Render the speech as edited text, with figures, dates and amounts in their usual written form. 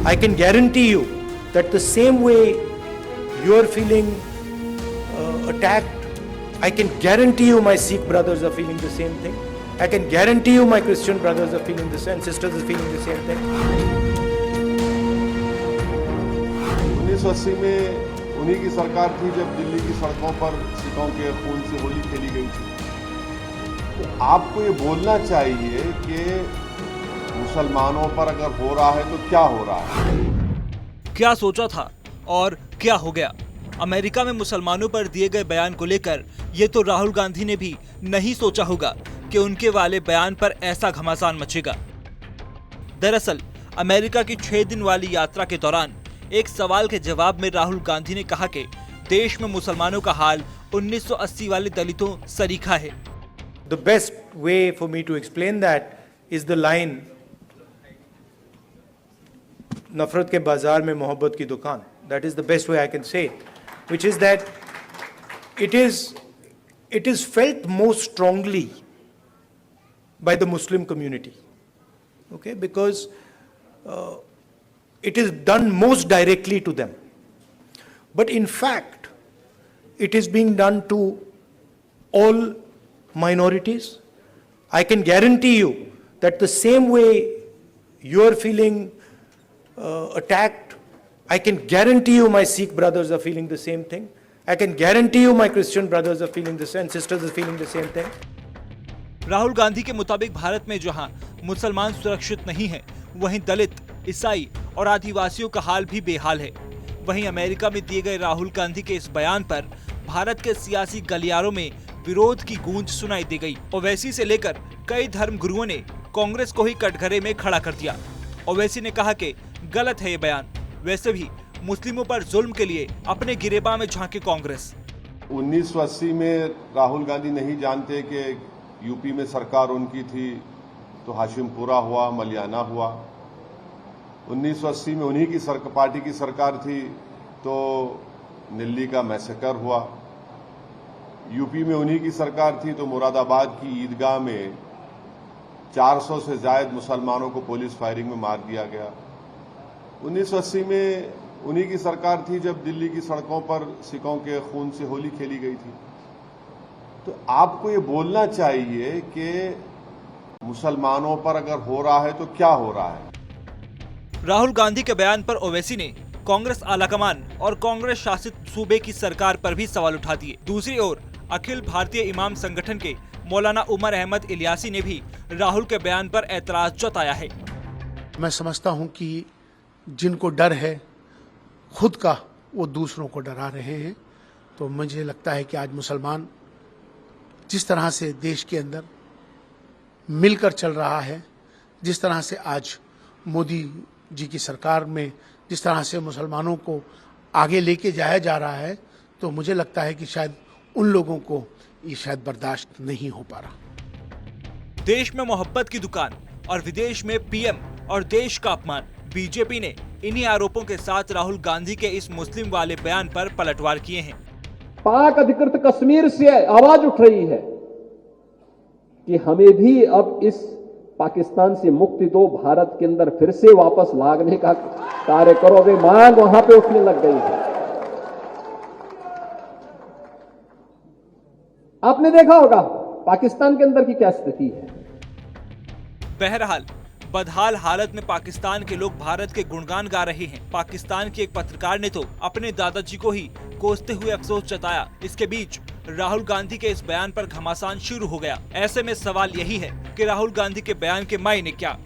I can guarantee you that the same way you are feeling attacked, I can guarantee you my Sikh brothers are feeling the same thing. I can guarantee you my Christian brothers are feeling the same, sisters are feeling the same thing. 1980 में उन्हीं की सरकार थी जब दिल्ली की सड़कों पर सिखों के खून से होली खेली गई थी। तो आपको ये बोलना चाहिए कि मुसलमानों पर अगर हो रहा है तो क्या हो रहा है। क्या सोचा था और क्या हो गया। अमेरिका में मुसलमानों पर दिए गए बयान को लेकर ये तो राहुल गांधी ने भी नहीं सोचा होगा कि उनके वाले बयान पर ऐसा घमासान मचेगा। दरअसल अमेरिका की 6 दिन वाली यात्रा के दौरान एक सवाल के जवाब में राहुल गांधी ने कहा कि देश में मुसलमानों का हाल 1980 वाले दलितों सरीखा है। The best way for me to explain that is the line, नफरत के बाजार में मोहब्बत की दुकान. That is the best way I can say it, which is that it is felt most strongly by the Muslim community, okay, because it is done most directly to them. But in fact, it is being done to all minorities. I can guarantee you that the same way you are feeling attacked, I can guarantee you my Sikh brothers are feeling the same thing. I can guarantee you my Christian brothers are feeling the same, sisters are feeling the same thing. Rahul Gandhi के मुताबिक भारत में जहां मुसलमान सुरक्षित नहीं है, वहीं दलित, ईसाई और आदिवासियों का हाल भी बेहाल है। वहीं अमेरिका में दिए गए राहुल गांधी के इस बयान पर भारत के सियासी गलियारों में विरोध की गूंज सुनाई दी गई। ओवैसी से लेकर कई धर्म गुरुओं ने कांग्रेस को ही कटघरे में खड़ा कर दिया। ओवैसी ने कहा कि गलत है ये बयान, वैसे भी मुस्लिमों पर जुल्म के लिए अपने गिरेबान में झांके कांग्रेस। 1980 में राहुल गांधी नहीं जानते कि यूपी में सरकार उनकी थी तो हाशिमपुरा हुआ, मलियाना हुआ। 1980 में उन्हीं की पार्टी की सरकार थी तो दिल्ली का मैसेकर हुआ। यूपी में उन्हीं की सरकार थी तो मुरादाबाद की ईदगाह में 400 से ज्यादा मुसलमानों को पुलिस फायरिंग में मार दिया गया। 1980 में उन्हीं की सरकार थी जब दिल्ली की सड़कों पर सिखों के खून से होली खेली गई थी। तो आपको ये बोलना चाहिए कि मुसलमानों पर अगर हो रहा है तो क्या हो रहा है। राहुल गांधी के बयान पर ओवैसी ने कांग्रेस आलाकमान और कांग्रेस शासित सूबे की सरकार पर भी सवाल उठा दिए। दूसरी ओर अखिल भारतीय इमाम संगठन के मौलाना उमर अहमद इलियासी ने भी राहुल के बयान पर ऐतराज जताया है। मैं समझता हूं कि जिनको डर है खुद का, वो दूसरों को डरा रहे हैं। तो मुझे लगता है कि आज मुसलमान जिस तरह से देश के अंदर मिलकर चल रहा है, जिस तरह से आज मोदी जी की सरकार में जिस तरह से मुसलमानों को आगे लेके जाया जा रहा है, तो मुझे लगता है कि शायद उन लोगों को ये शायद बर्दाश्त नहीं हो पा रहा। देश में मोहब्बत की दुकान और विदेश में पीएम और देश का अपमान। बीजेपी ने इन्हीं आरोपों के साथ राहुल गांधी के इस मुस्लिम वाले बयान पर पलटवार किए हैं। पाक अधिकृत कश्मीर से आवाज उठ रही है कि हमें भी अब इस पाकिस्तान से मुक्ति दो, भारत के अंदर फिर से वापस लागने का कार्य करो। वे मांग वहां पे उठने लग गई है। आपने देखा होगा पाकिस्तान के अंदर की क्या स्थिति है। बहरहाल बदहाल हालत में पाकिस्तान के लोग भारत के गुणगान गा रहे हैं। पाकिस्तान के एक पत्रकार ने तो अपने दादाजी को ही कोसते हुए अफसोस जताया। इसके बीच राहुल गांधी के इस बयान पर घमासान शुरू हो गया। ऐसे में सवाल यही है कि राहुल गांधी के बयान के मायने क्या।